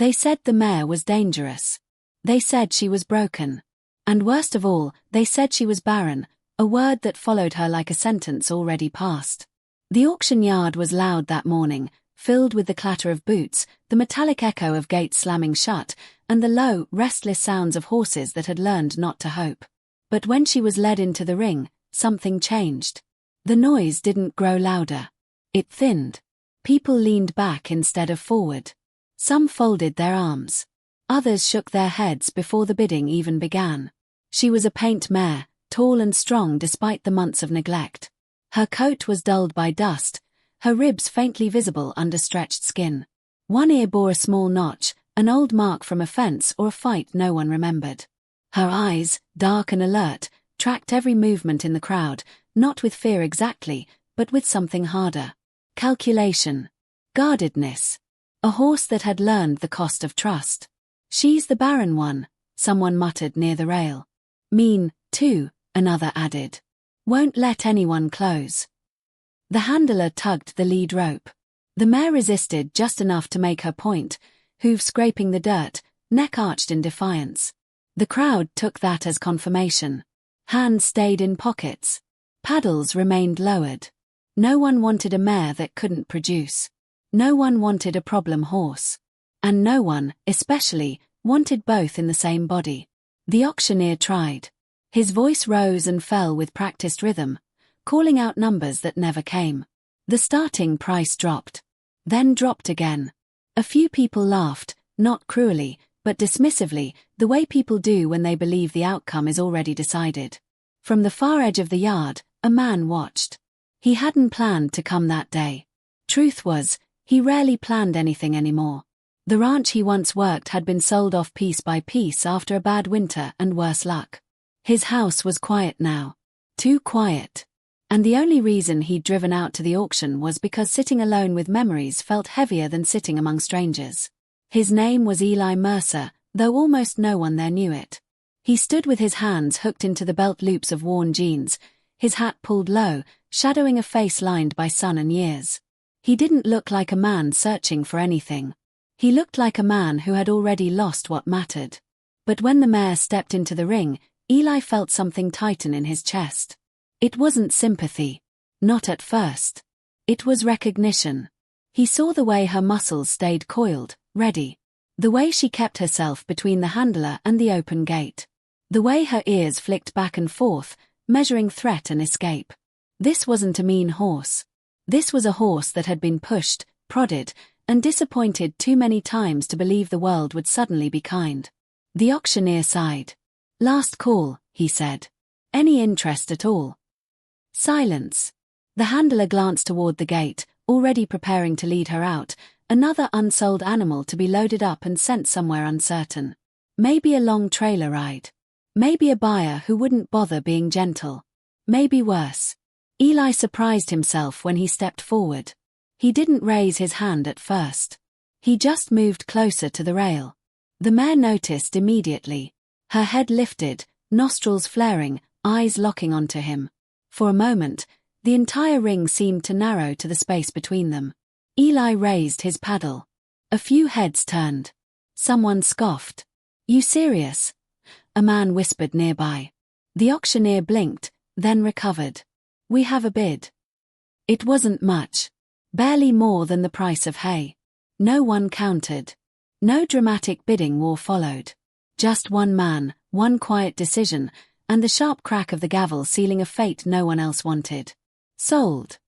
They said the mare was dangerous. They said she was broken. And worst of all, they said she was barren, a word that followed her like a sentence already passed. The auction yard was loud that morning, filled with the clatter of boots, the metallic echo of gates slamming shut, and the low, restless sounds of horses that had learned not to hope. But when she was led into the ring, something changed. The noise didn't grow louder. It thinned. People leaned back instead of forward. Some folded their arms. Others shook their heads before the bidding even began. She was a paint mare, tall and strong despite the months of neglect. Her coat was dulled by dust, her ribs faintly visible under stretched skin. One ear bore a small notch, an old mark from a fence or a fight no one remembered. Her eyes, dark and alert, tracked every movement in the crowd, not with fear exactly, but with something harder. Calculation. Guardedness. A horse that had learned the cost of trust. "She's the barren one," someone muttered near the rail. "Mean, too," another added. "Won't let anyone close." The handler tugged the lead rope. The mare resisted just enough to make her point, hooves scraping the dirt, neck arched in defiance. The crowd took that as confirmation. Hands stayed in pockets. Paddles remained lowered. No one wanted a mare that couldn't produce. No one wanted a problem horse. And no one, especially, wanted both in the same body. The auctioneer tried. His voice rose and fell with practiced rhythm, calling out numbers that never came. The starting price dropped. Then dropped again. A few people laughed, not cruelly, but dismissively, the way people do when they believe the outcome is already decided. From the far edge of the yard, a man watched. He hadn't planned to come that day. Truth was, he rarely planned anything anymore. The ranch he once worked had been sold off piece by piece after a bad winter and worse luck. His house was quiet now. Too quiet. And the only reason he'd driven out to the auction was because sitting alone with memories felt heavier than sitting among strangers. His name was Eli Mercer, though almost no one there knew it. He stood with his hands hooked into the belt loops of worn jeans, his hat pulled low, shadowing a face lined by sun and years. He didn't look like a man searching for anything. He looked like a man who had already lost what mattered. But when the mare stepped into the ring, Eli felt something tighten in his chest. It wasn't sympathy. Not at first. It was recognition. He saw the way her muscles stayed coiled, ready. The way she kept herself between the handler and the open gate. The way her ears flicked back and forth, measuring threat and escape. This wasn't a mean horse. This was a horse that had been pushed, prodded, and disappointed too many times to believe the world would suddenly be kind. The auctioneer sighed. "Last call," he said. "Any interest at all?" Silence. The handler glanced toward the gate, already preparing to lead her out, another unsold animal to be loaded up and sent somewhere uncertain. Maybe a long trailer ride. Maybe a buyer who wouldn't bother being gentle. Maybe worse. Eli surprised himself when he stepped forward. He didn't raise his hand at first. He just moved closer to the rail. The mare noticed immediately. Her head lifted, nostrils flaring, eyes locking onto him. For a moment, the entire ring seemed to narrow to the space between them. Eli raised his paddle. A few heads turned. Someone scoffed. "You serious?" A man whispered nearby. The auctioneer blinked, then recovered. "We have a bid." It wasn't much. Barely more than the price of hay. No one countered. No dramatic bidding war followed. Just one man, one quiet decision, and the sharp crack of the gavel sealing a fate no one else wanted. Sold.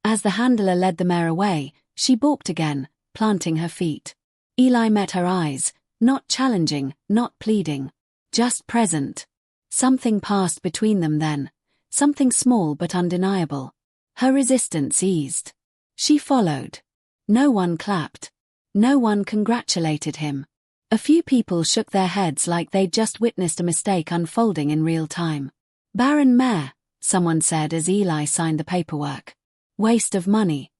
As the handler led the mare away, she balked again, planting her feet. Eli met her eyes, not challenging, not pleading. Just present. Something passed between them then. Something small but undeniable. Her resistance eased. She followed. No one clapped. No one congratulated him. A few people shook their heads like they'd just witnessed a mistake unfolding in real time. "Barren mare," someone said as Eli signed the paperwork. "Waste of money."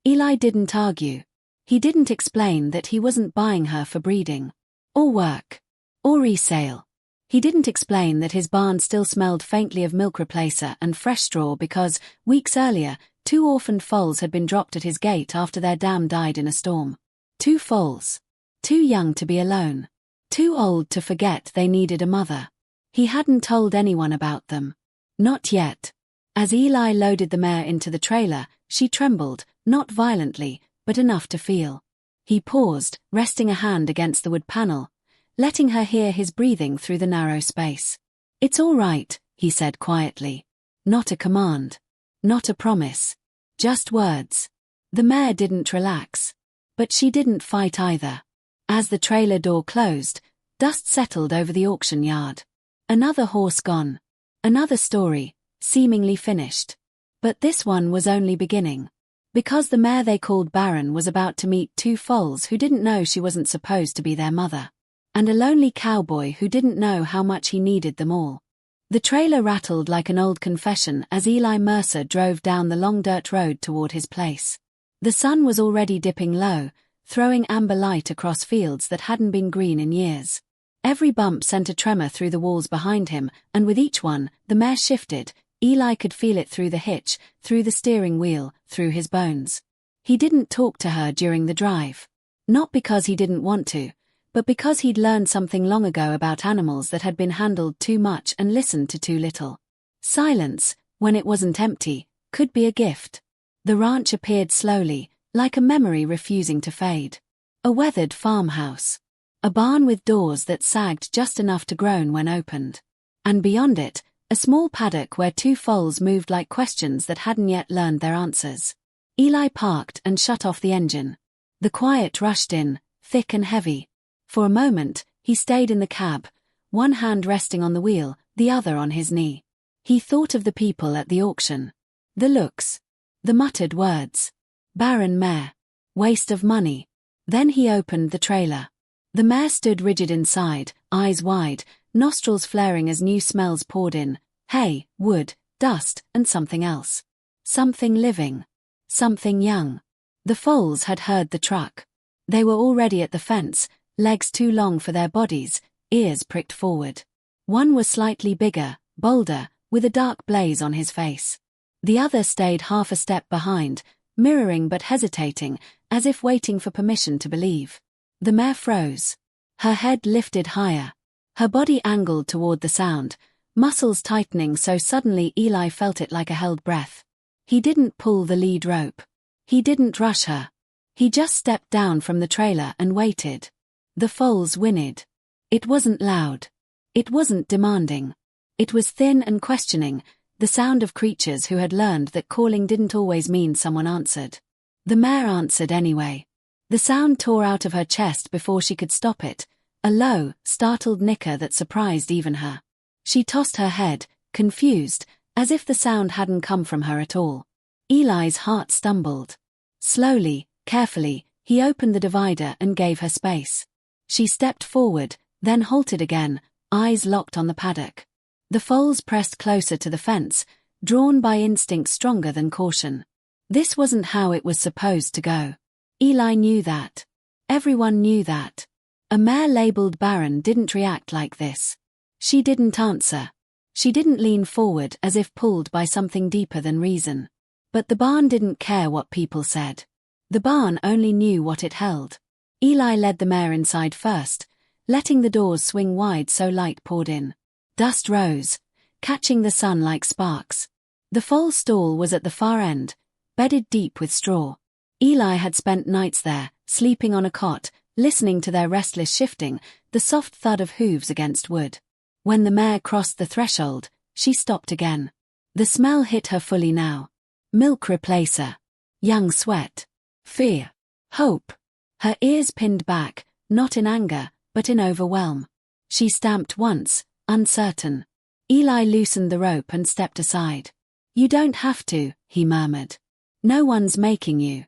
Eli didn't argue. He didn't explain that he wasn't buying her for breeding. Or work. Or resale. He didn't explain that his barn still smelled faintly of milk replacer and fresh straw because, weeks earlier, 2 orphaned foals had been dropped at his gate after their dam died in a storm. 2 foals. Too young to be alone. Too old to forget they needed a mother. He hadn't told anyone about them. Not yet. As Eli loaded the mare into the trailer, she trembled, not violently, but enough to feel. He paused, resting a hand against the wood panel, letting her hear his breathing through the narrow space. "It's all right," he said quietly. Not a command. Not a promise. Just words. The mare didn't relax. But she didn't fight either. As the trailer door closed, dust settled over the auction yard. Another horse gone. Another story, seemingly finished. But this one was only beginning. Because the mare they called Barren was about to meet two foals who didn't know she wasn't supposed to be their mother. And a lonely cowboy who didn't know how much he needed them all. The trailer rattled like an old confession as Eli Mercer drove down the long dirt road toward his place. The sun was already dipping low, throwing amber light across fields that hadn't been green in years. Every bump sent a tremor through the walls behind him, and with each one, the mare shifted. Eli could feel it through the hitch, through the steering wheel, through his bones. He didn't talk to her during the drive. Not because he didn't want to, but because he'd learned something long ago about animals that had been handled too much and listened to too little. Silence, when it wasn't empty, could be a gift. The ranch appeared slowly, like a memory refusing to fade. A weathered farmhouse. A barn with doors that sagged just enough to groan when opened. And beyond it, a small paddock where two foals moved like questions that hadn't yet learned their answers. Eli parked and shut off the engine. The quiet rushed in, thick and heavy. For a moment, he stayed in the cab, one hand resting on the wheel, the other on his knee. He thought of the people at the auction. The looks. The muttered words. Barren mare. Waste of money. Then he opened the trailer. The mare stood rigid inside, eyes wide, nostrils flaring as new smells poured in. Hay, wood, dust, and something else. Something living. Something young. The foals had heard the truck. They were already at the fence, legs too long for their bodies, ears pricked forward. One was slightly bigger, bolder, with a dark blaze on his face. The other stayed half a step behind, mirroring but hesitating, as if waiting for permission to believe. The mare froze. Her head lifted higher. Her body angled toward the sound, muscles tightening so suddenly Eli felt it like a held breath. He didn't pull the lead rope. He didn't rush her. He just stepped down from the trailer and waited. The foals whinnied. It wasn't loud. It wasn't demanding. It was thin and questioning, the sound of creatures who had learned that calling didn't always mean someone answered. The mare answered anyway. The sound tore out of her chest before she could stop it, a low, startled nicker that surprised even her. She tossed her head, confused, as if the sound hadn't come from her at all. Eli's heart stumbled. Slowly, carefully, he opened the divider and gave her space. She stepped forward, then halted again, eyes locked on the paddock. The foals pressed closer to the fence, drawn by instinct stronger than caution. This wasn't how it was supposed to go. Eli knew that. Everyone knew that. A mare labeled Barren didn't react like this. She didn't answer. She didn't lean forward as if pulled by something deeper than reason. But the barn didn't care what people said. The barn only knew what it held. Eli led the mare inside first, letting the doors swing wide so light poured in. Dust rose, catching the sun like sparks. The foal stall was at the far end, bedded deep with straw. Eli had spent nights there, sleeping on a cot, listening to their restless shifting, the soft thud of hooves against wood. When the mare crossed the threshold, she stopped again. The smell hit her fully now. Milk replacer. Young sweat. Fear. Hope. Her ears pinned back, not in anger, but in overwhelm. She stamped once, uncertain. Eli loosened the rope and stepped aside. "You don't have to," he murmured. "No one's making you."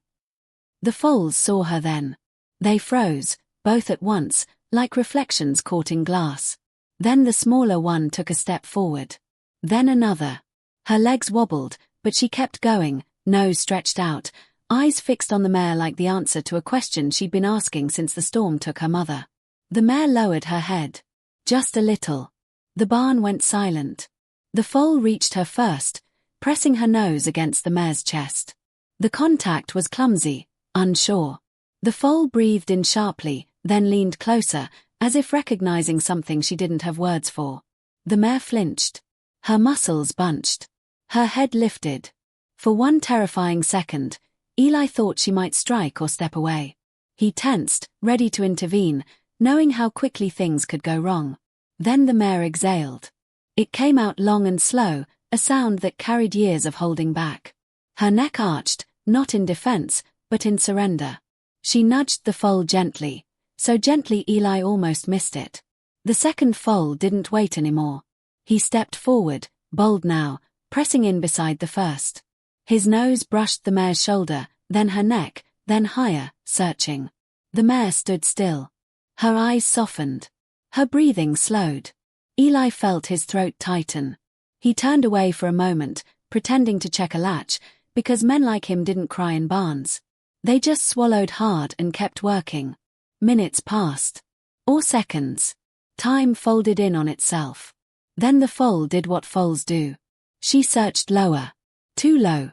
The foals saw her then. They froze, both at once, like reflections caught in glass. Then the smaller one took a step forward. Then another. Her legs wobbled, but she kept going, nose stretched out, eyes fixed on the mare like the answer to a question she'd been asking since the storm took her mother. The mare lowered her head. Just a little. The barn went silent. The foal reached her first, pressing her nose against the mare's chest. The contact was clumsy, unsure. The foal breathed in sharply, then leaned closer, as if recognizing something she didn't have words for. The mare flinched. Her muscles bunched. Her head lifted. For one terrifying second, Eli thought she might strike or step away. He tensed, ready to intervene, knowing how quickly things could go wrong. Then the mare exhaled. It came out long and slow, a sound that carried years of holding back. Her neck arched, not in defense, but in surrender. She nudged the foal gently, so gently Eli almost missed it. The second foal didn't wait anymore. He stepped forward, bold now, pressing in beside the first. His nose brushed the mare's shoulder, then her neck, then higher, searching. The mare stood still. Her eyes softened. Her breathing slowed. Eli felt his throat tighten. He turned away for a moment, pretending to check a latch, because men like him didn't cry in barns. They just swallowed hard and kept working. Minutes passed. Or seconds. Time folded in on itself. Then the foal did what foals do. She searched lower. Too low.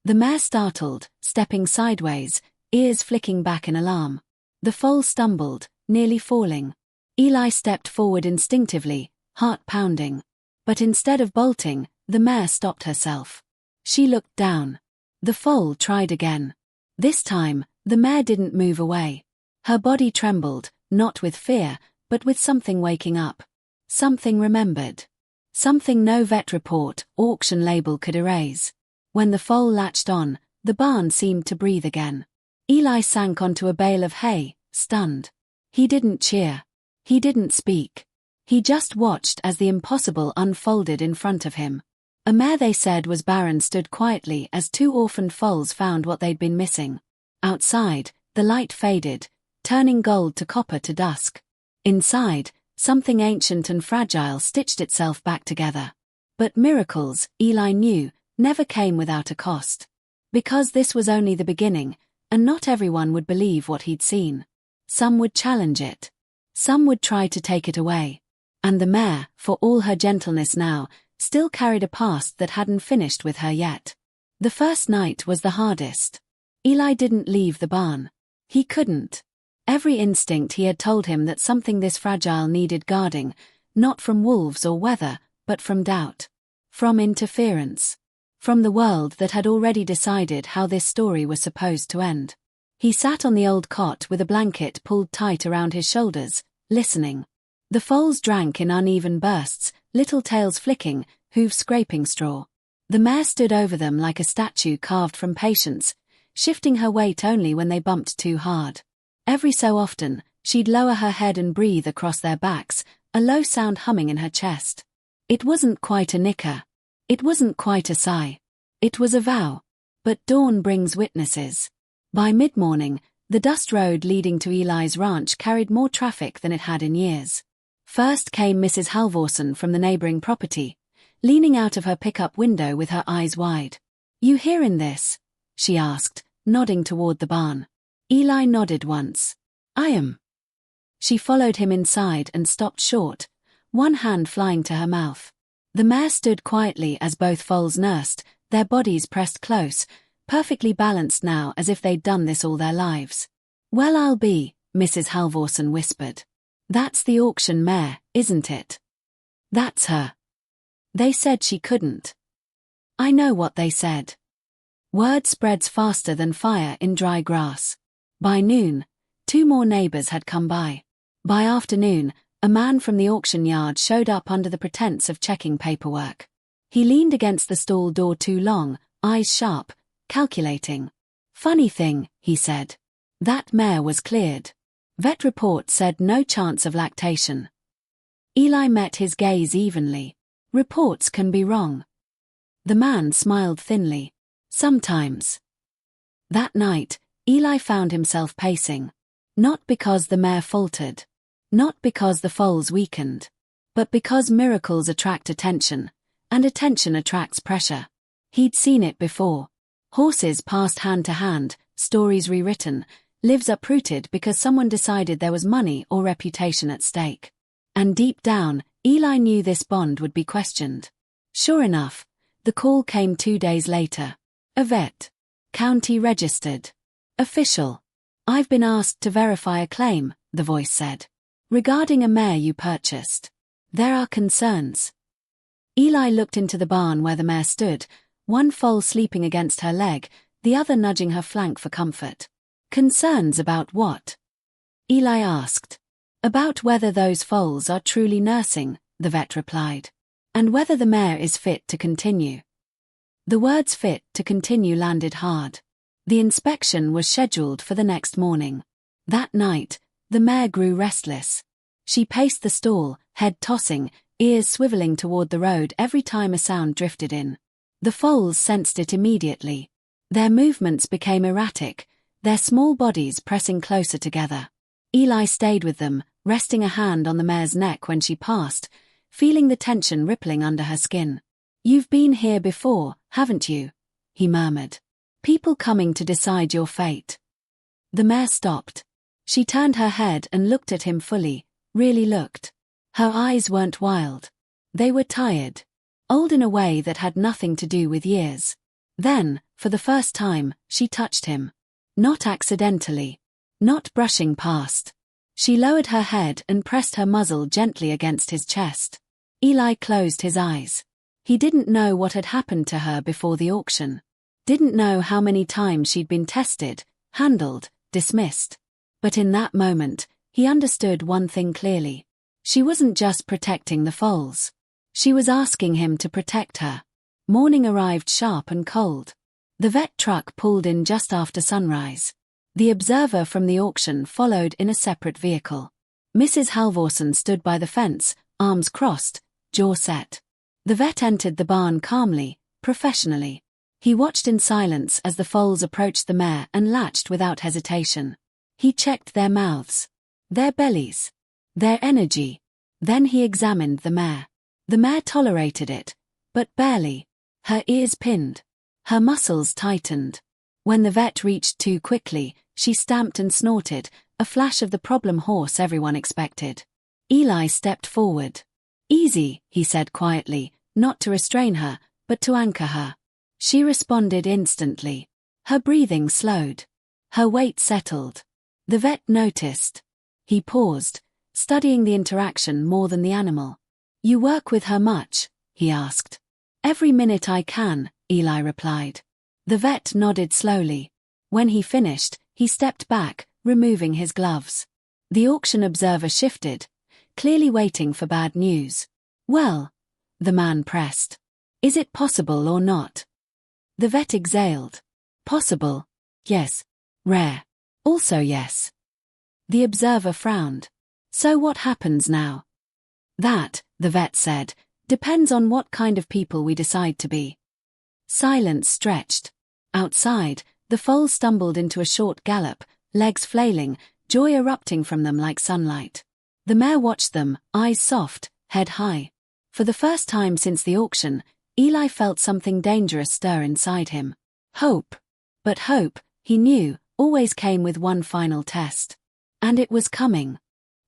The mare startled, stepping sideways, ears flicking back in alarm. The foal stumbled, nearly falling. Eli stepped forward instinctively, heart pounding. But instead of bolting, the mare stopped herself. She looked down. The foal tried again. This time, the mare didn't move away. Her body trembled, not with fear, but with something waking up. Something remembered. Something no vet report, auction label could erase. When the foal latched on, the barn seemed to breathe again. Eli sank onto a bale of hay, stunned. He didn't cheer. He didn't speak. He just watched as the impossible unfolded in front of him. A mare they said was Barren stood quietly as two orphaned foals found what they'd been missing. Outside, the light faded, turning gold to copper to dusk. Inside, something ancient and fragile stitched itself back together. But miracles, Eli knew, never came without a cost. Because this was only the beginning, and not everyone would believe what he'd seen. Some would challenge it. Some would try to take it away. And the mare, for all her gentleness now, still carried a past that hadn't finished with her yet. The first night was the hardest. Eli didn't leave the barn. He couldn't. Every instinct he had told him that something this fragile needed guarding, not from wolves or weather, but from doubt. From interference. From the world that had already decided how this story was supposed to end. He sat on the old cot with a blanket pulled tight around his shoulders, listening. The foals drank in uneven bursts, little tails flicking, hooves scraping straw. The mare stood over them like a statue carved from patience, shifting her weight only when they bumped too hard. Every so often, she'd lower her head and breathe across their backs, a low sound humming in her chest. It wasn't quite a nicker. It wasn't quite a sigh. It was a vow. But dawn brings witnesses. By mid-morning, the dust road leading to Eli's ranch carried more traffic than it had in years. First came Mrs. Halvorsen from the neighboring property, leaning out of her pickup window with her eyes wide. "You hearin' this?" she asked, nodding toward the barn. Eli nodded once. "I am." She followed him inside and stopped short, one hand flying to her mouth. The mare stood quietly as both foals nursed, their bodies pressed close, perfectly balanced now as if they'd done this all their lives. "Well, I'll be," Mrs. Halvorsen whispered. "That's the auction mare, isn't it?" "That's her." "They said she couldn't." "I know what they said." Word spreads faster than fire in dry grass. By noon, 2 more neighbors had come by. By afternoon, a man from the auction yard showed up under the pretense of checking paperwork. He leaned against the stall door too long, eyes sharp, calculating. "Funny thing," he said. "That mare was cleared. Vet report said no chance of lactation." Eli met his gaze evenly. "Reports can be wrong." The man smiled thinly. "Sometimes." That night, Eli found himself pacing. Not because the mare faltered. Not because the foals weakened. But because miracles attract attention, and attention attracts pressure. He'd seen it before. Horses passed hand to hand, stories rewritten, lives uprooted because someone decided there was money or reputation at stake. And deep down, Eli knew this bond would be questioned. Sure enough, the call came 2 days later. A vet. County registered. Official. I've been asked to verify a claim, the voice said. Regarding a mare you purchased. There are concerns. Eli looked into the barn where the mare stood, one foal sleeping against her leg, the other nudging her flank for comfort. Concerns about what? Eli asked. About whether those foals are truly nursing, the vet replied. And whether the mare is fit to continue. The words fit to continue landed hard. The inspection was scheduled for the next morning. That night, the mare grew restless. She paced the stall, head tossing, ears swiveling toward the road every time a sound drifted in. The foals sensed it immediately. Their movements became erratic, their small bodies pressing closer together. Eli stayed with them, resting a hand on the mare's neck when she passed, feeling the tension rippling under her skin. You've been here before, haven't you? He murmured. People coming to decide your fate. The mare stopped. She turned her head and looked at him fully, really looked. Her eyes weren't wild. They were tired. Old in a way that had nothing to do with years. Then, for the first time, she touched him. Not accidentally. Not brushing past. She lowered her head and pressed her muzzle gently against his chest. Eli closed his eyes. He didn't know what had happened to her before the auction. Didn't know how many times she'd been tested, handled, dismissed. But in that moment, he understood one thing clearly. She wasn't just protecting the foals. She was asking him to protect her. Morning arrived sharp and cold. The vet truck pulled in just after sunrise. The observer from the auction followed in a separate vehicle. Mrs. Halvorsen stood by the fence, arms crossed, jaw set. The vet entered the barn calmly, professionally. He watched in silence as the foals approached the mare and latched without hesitation. He checked their mouths, their bellies, their energy. Then he examined the mare. The mare tolerated it, but barely. Her ears pinned. Her muscles tightened. When the vet reached too quickly, she stamped and snorted, a flash of the problem horse everyone expected. Eli stepped forward. Easy, he said quietly, not to restrain her, but to anchor her. She responded instantly. Her breathing slowed. Her weight settled. The vet noticed. He paused, studying the interaction more than the animal. You work with her much? He asked. Every minute I can, Eli replied. The vet nodded slowly. When he finished, he stepped back, removing his gloves. The auction observer shifted, clearly waiting for bad news. Well, the man pressed. Is it possible or not? The vet exhaled. Possible. Yes. Rare. Also yes. The observer frowned. So what happens now? That, the vet said, depends on what kind of people we decide to be. Silence stretched. Outside, the foals stumbled into a short gallop, legs flailing, joy erupting from them like sunlight. The mare watched them, eyes soft, head high. For the first time since the auction, Eli felt something dangerous stir inside him. Hope. But hope, he knew, always came with one final test. And it was coming.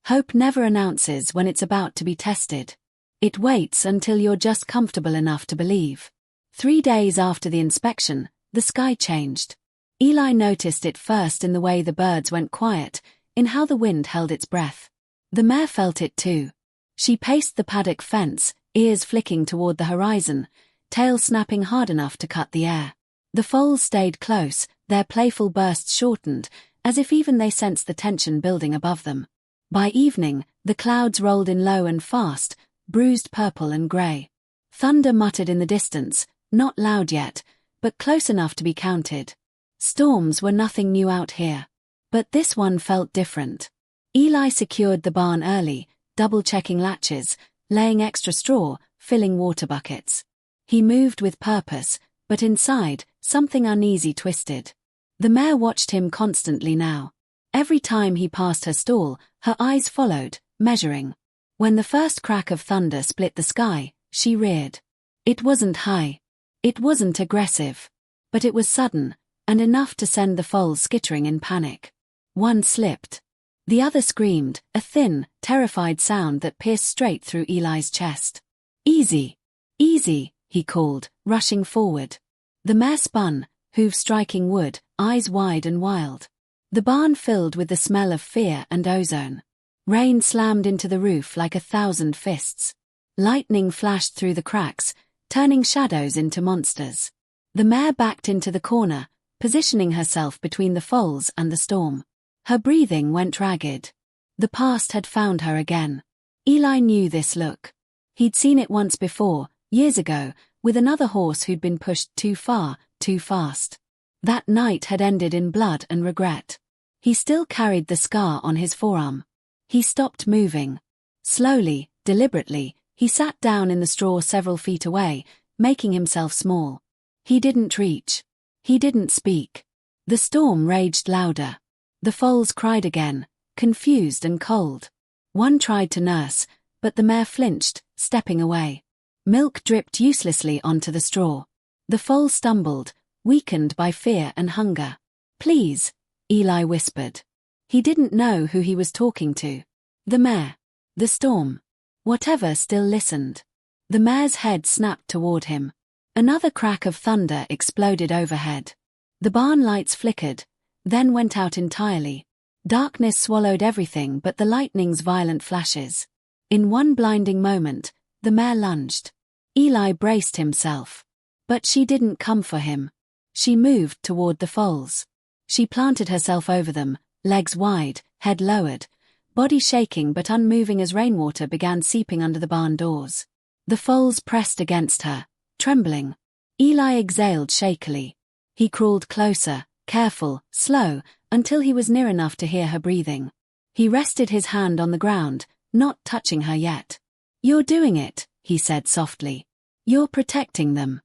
Hope never announces when it's about to be tested. It waits until you're just comfortable enough to believe. 3 days after the inspection, the sky changed. Eli noticed it first in the way the birds went quiet, in how the wind held its breath. The mare felt it too. She paced the paddock fence, ears flicking toward the horizon, tail snapping hard enough to cut the air. The foals stayed close, their playful bursts shortened, as if even they sensed the tension building above them. By evening, the clouds rolled in low and fast, bruised purple and grey. Thunder muttered in the distance, not loud yet, but close enough to be counted. Storms were nothing new out here. But this one felt different. Eli secured the barn early, double-checking latches, laying extra straw, filling water buckets. He moved with purpose, but inside, something uneasy twisted. The mare watched him constantly now. Every time he passed her stall, her eyes followed, measuring. When the first crack of thunder split the sky, she reared. It wasn't high. It wasn't aggressive. But it was sudden, and enough to send the foals skittering in panic. One slipped. The other screamed, a thin, terrified sound that pierced straight through Eli's chest. Easy. Easy, he called, rushing forward. The mare spun, hooves striking wood, eyes wide and wild. The barn filled with the smell of fear and ozone. Rain slammed into the roof like 1,000 fists. Lightning flashed through the cracks, turning shadows into monsters. The mare backed into the corner, positioning herself between the foals and the storm. Her breathing went ragged. The past had found her again. Eli knew this look. He'd seen it once before, years ago, with another horse who'd been pushed too far, too fast. That night had ended in blood and regret. He still carried the scar on his forearm. He stopped moving. Slowly, deliberately, he sat down in the straw several feet away, making himself small. He didn't reach. He didn't speak. The storm raged louder. The foals cried again, confused and cold. One tried to nurse, but the mare flinched, stepping away. Milk dripped uselessly onto the straw. The foal stumbled, weakened by fear and hunger. "Please," Eli whispered. He didn't know who he was talking to. The mare. The storm. Whatever still listened. The mare's head snapped toward him. Another crack of thunder exploded overhead. The barn lights flickered, then went out entirely. Darkness swallowed everything but the lightning's violent flashes. In one blinding moment, the mare lunged. Eli braced himself. But she didn't come for him. She moved toward the foals. She planted herself over them, legs wide, head lowered, body shaking but unmoving as rainwater began seeping under the barn doors. The foals pressed against her, trembling. Eli exhaled shakily. He crawled closer, careful, slow, until he was near enough to hear her breathing. He rested his hand on the ground, not touching her yet. "You're doing it," he said softly. "You're protecting them."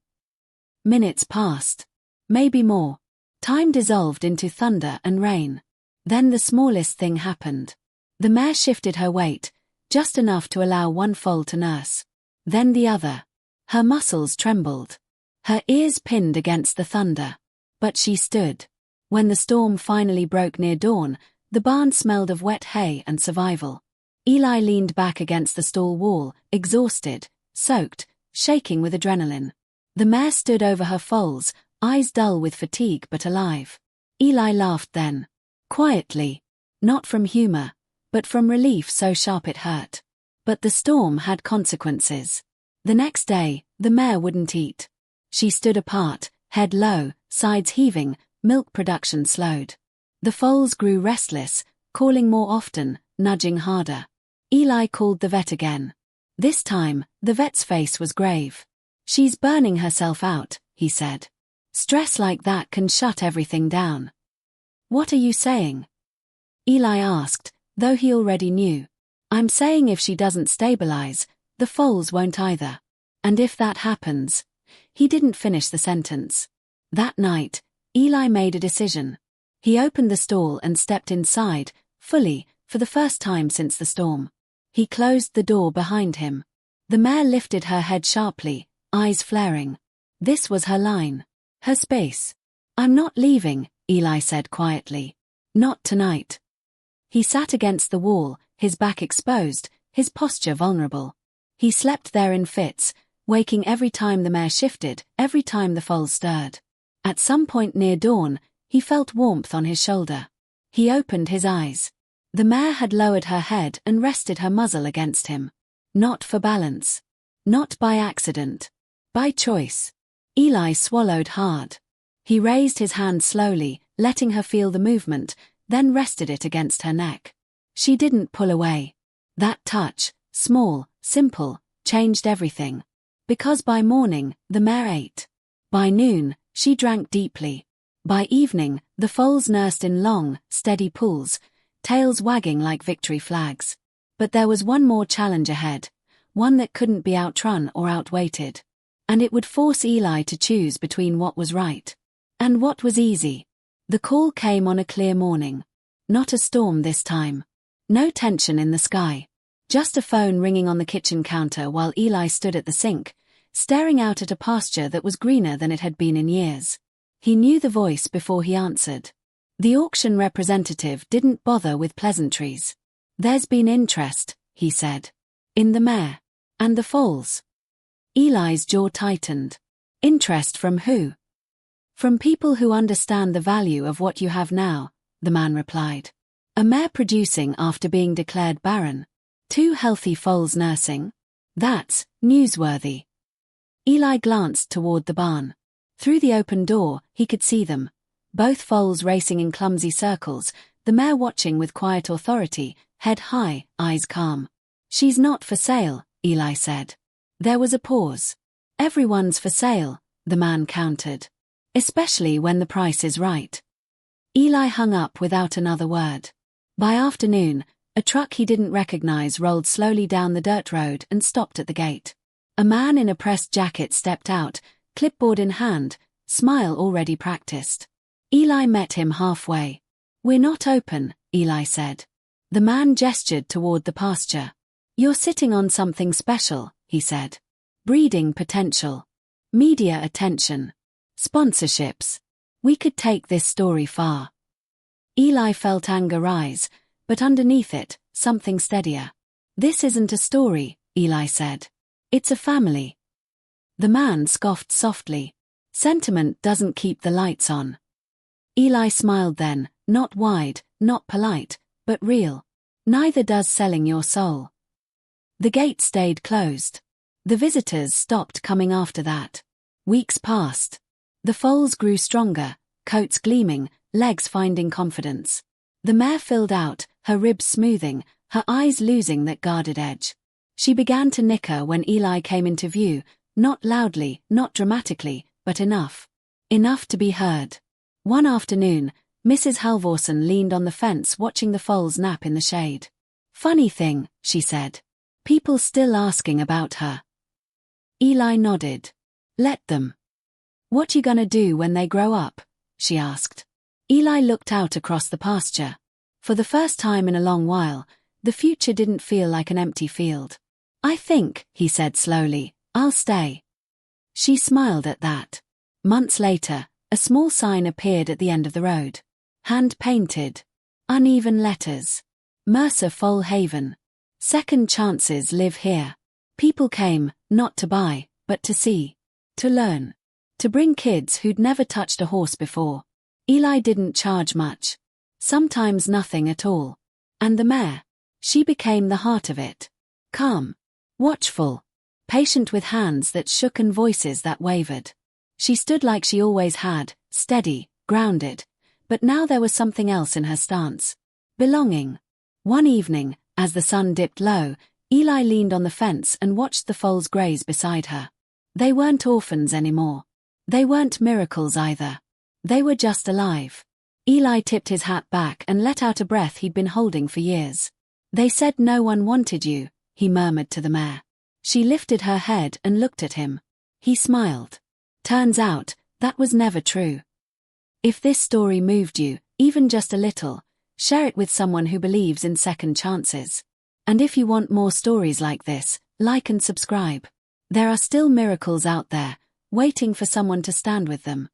Minutes passed. Maybe more. Time dissolved into thunder and rain. Then the smallest thing happened. The mare shifted her weight, just enough to allow one foal to nurse. Then the other. Her muscles trembled. Her ears pinned against the thunder. But she stood. When the storm finally broke near dawn, the barn smelled of wet hay and survival. Eli leaned back against the stall wall, exhausted, soaked, shaking with adrenaline. The mare stood over her foals, eyes dull with fatigue but alive. Eli laughed then. Quietly. Not from humor, but from relief so sharp it hurt. But the storm had consequences. The next day, the mare wouldn't eat. She stood apart, head low, sides heaving, milk production slowed. The foals grew restless, calling more often, nudging harder. Eli called the vet again. This time, the vet's face was grave. "She's burning herself out," he said. "Stress like that can shut everything down." "What are you saying?" Eli asked, though he already knew. "I'm saying if she doesn't stabilize, the foals won't either. And if that happens..." He didn't finish the sentence. That night, Eli made a decision. He opened the stall and stepped inside, fully, for the first time since the storm. He closed the door behind him. The mare lifted her head sharply, eyes flaring. This was her line. Her space. "I'm not leaving," Eli said quietly. "Not tonight." He sat against the wall, his back exposed, his posture vulnerable. He slept there in fits, waking every time the mare shifted, every time the foals stirred. At some point near dawn, he felt warmth on his shoulder. He opened his eyes. The mare had lowered her head and rested her muzzle against him. Not for balance. Not by accident. By choice. Eli swallowed hard. He raised his hand slowly, letting her feel the movement, then rested it against her neck. She didn't pull away. That touch, small, simple, changed everything. Because by morning, the mare ate. By noon, she drank deeply. By evening, the foals nursed in long, steady pulls, tails wagging like victory flags. But there was one more challenge ahead, one that couldn't be outrun or outweighted. And it would force Eli to choose between what was right and what was easy. The call came on a clear morning. Not a storm this time. No tension in the sky. Just a phone ringing on the kitchen counter while Eli stood at the sink, staring out at a pasture that was greener than it had been in years. He knew the voice before he answered. The auction representative didn't bother with pleasantries. "There's been interest," he said. "In the mare. And the foals." Eli's jaw tightened. Interest from who? From people who understand the value of what you have now, the man replied. A mare producing after being declared barren. 2 healthy foals nursing. That's newsworthy. Eli glanced toward the barn. Through the open door, he could see them. Both foals racing in clumsy circles, the mare watching with quiet authority, head high, eyes calm. She's not for sale, Eli said. There was a pause. Everyone's for sale, the man countered. Especially when the price is right. Eli hung up without another word. By afternoon, a truck he didn't recognize rolled slowly down the dirt road and stopped at the gate. A man in a pressed jacket stepped out, clipboard in hand, smile already practiced. Eli met him halfway. We're not open, Eli said. The man gestured toward the pasture. You're sitting on something special, he said. Breeding potential. Media attention. Sponsorships. We could take this story far. Eli felt anger rise, but underneath it, something steadier. This isn't a story, Eli said. It's a family. The man scoffed softly. Sentiment doesn't keep the lights on. Eli smiled then, not wide, not polite, but real. Neither does selling your soul. The gate stayed closed. The visitors stopped coming after that. Weeks passed. The foals grew stronger, coats gleaming, legs finding confidence. The mare filled out, her ribs smoothing, her eyes losing that guarded edge. She began to nicker when Eli came into view, not loudly, not dramatically, but enough. Enough to be heard. One afternoon, Mrs. Halvorsen leaned on the fence watching the foals nap in the shade. Funny thing, she said. People still asking about her. Eli nodded. Let them. What you gonna do when they grow up? She asked. Eli looked out across the pasture. For the first time in a long while, the future didn't feel like an empty field. I think, he said slowly, I'll stay. She smiled at that. Months later, a small sign appeared at the end of the road. Hand-painted. Uneven letters. Mercer Foal Haven. Second chances live here. People came, not to buy, but to see. To learn. To bring kids who'd never touched a horse before. Eli didn't charge much. Sometimes nothing at all. And the mare. She became the heart of it. Calm. Watchful. Patient with hands that shook and voices that wavered. She stood like she always had, steady, grounded. But now there was something else in her stance. Belonging. One evening, as the sun dipped low, Eli leaned on the fence and watched the foals graze beside her. They weren't orphans anymore. They weren't miracles either. They were just alive. Eli tipped his hat back and let out a breath he'd been holding for years. They said no one wanted you, he murmured to the mare. She lifted her head and looked at him. He smiled. Turns out, that was never true. If this story moved you, even just a little, share it with someone who believes in second chances. And if you want more stories like this, like and subscribe. There are still miracles out there, waiting for someone to stand with them.